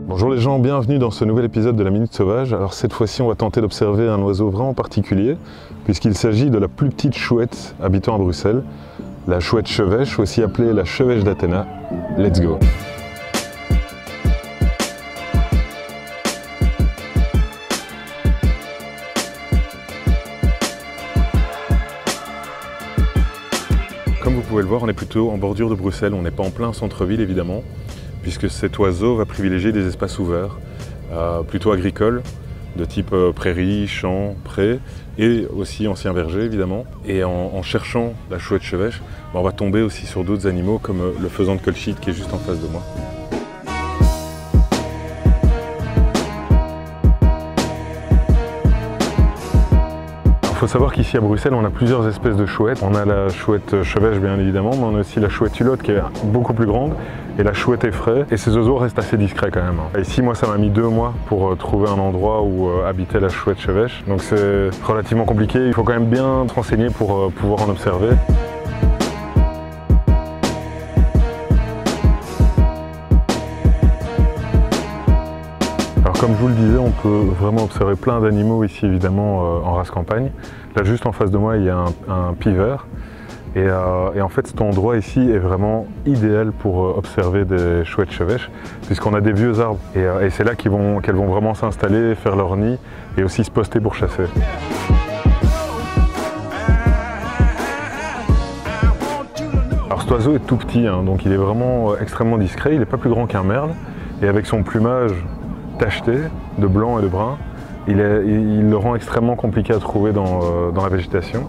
Bonjour les gens, bienvenue dans ce nouvel épisode de la Minute Sauvage. Alors cette fois-ci on va tenter d'observer un oiseau vraiment particulier puisqu'il s'agit de la plus petite chouette habitant à Bruxelles, la chouette chevêche, aussi appelée la chevêche d'Athéna. Let's go! Comme vous pouvez le voir, on est plutôt en bordure de Bruxelles, on n'est pas en plein centre-ville évidemment, puisque cet oiseau va privilégier des espaces ouverts, plutôt agricoles, de type prairies, champs, prés, et aussi anciens vergers évidemment. Et en cherchant la chouette chevêche, on va tomber aussi sur d'autres animaux comme le faisan de Colchide qui est juste en face de moi. Il faut savoir qu'ici à Bruxelles, on a plusieurs espèces de chouettes. On a la chouette chevêche bien évidemment, mais on a aussi la chouette hulotte qui est beaucoup plus grande et la chouette effraie. Et ces oiseaux restent assez discrets quand même. Et ici, moi, ça m'a mis 2 mois pour trouver un endroit où habitait la chouette chevêche. Donc c'est relativement compliqué. Il faut quand même bien se renseigner pour pouvoir en observer. Comme je vous le disais, on peut vraiment observer plein d'animaux ici évidemment en race campagne. Là juste en face de moi il y a un pivert et en fait cet endroit ici est vraiment idéal pour observer des chouettes chevêches puisqu'on a des vieux arbres et c'est là qu'elles vont vraiment s'installer, faire leur nid et aussi se poster pour chasser. Alors cet oiseau est tout petit, hein, donc il est vraiment extrêmement discret, il n'est pas plus grand qu'un merle et avec son plumage tacheté de blanc et de brun, il le rend extrêmement compliqué à trouver dans la végétation.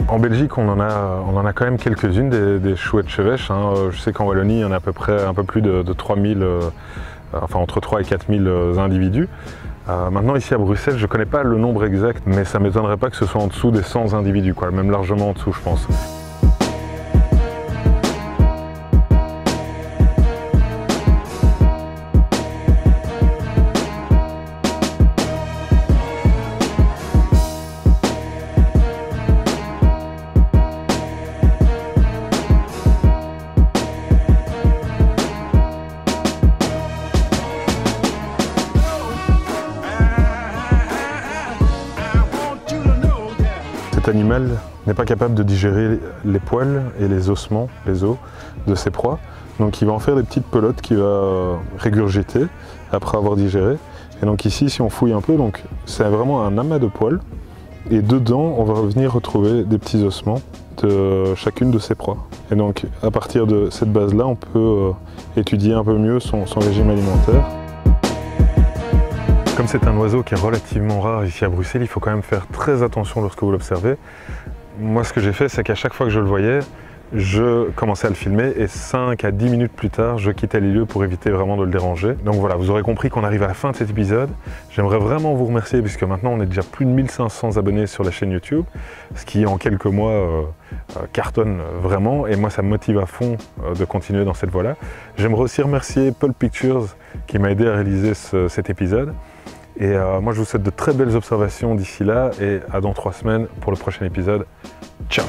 En Belgique, on en a quand même quelques-unes des chouettes chevêches. Hein. Je sais qu'en Wallonie, il y en a à peu près un peu plus de 3000, enfin entre 3 et 4000 individus. Maintenant ici à Bruxelles, je ne connais pas le nombre exact, mais ça ne m'étonnerait pas que ce soit en dessous des 100 individus, quoi, même largement en dessous je pense. Cet animal n'est pas capable de digérer les poils et les ossements, les os de ses proies. Donc il va en faire des petites pelotes qu'il va régurgiter après avoir digéré. Et donc ici, si on fouille un peu, c'est vraiment un amas de poils. Et dedans, on va venir retrouver des petits ossements de chacune de ses proies. Et donc à partir de cette base-là, on peut étudier un peu mieux son régime alimentaire. Comme c'est un oiseau qui est relativement rare ici à Bruxelles, il faut quand même faire très attention lorsque vous l'observez. Moi, ce que j'ai fait, c'est qu'à chaque fois que je le voyais, je commençais à le filmer et 5 à 10 minutes plus tard, je quittais les lieux pour éviter vraiment de le déranger. Donc voilà, vous aurez compris qu'on arrive à la fin de cet épisode. J'aimerais vraiment vous remercier puisque maintenant on est déjà plus de 1500 abonnés sur la chaîne YouTube, ce qui en quelques mois cartonne vraiment et moi ça me motive à fond de continuer dans cette voie-là. J'aimerais aussi remercier Pulp Pictures qui m'a aidé à réaliser cet épisode. Et moi je vous souhaite de très belles observations d'ici là et à dans 3 semaines pour le prochain épisode. Ciao!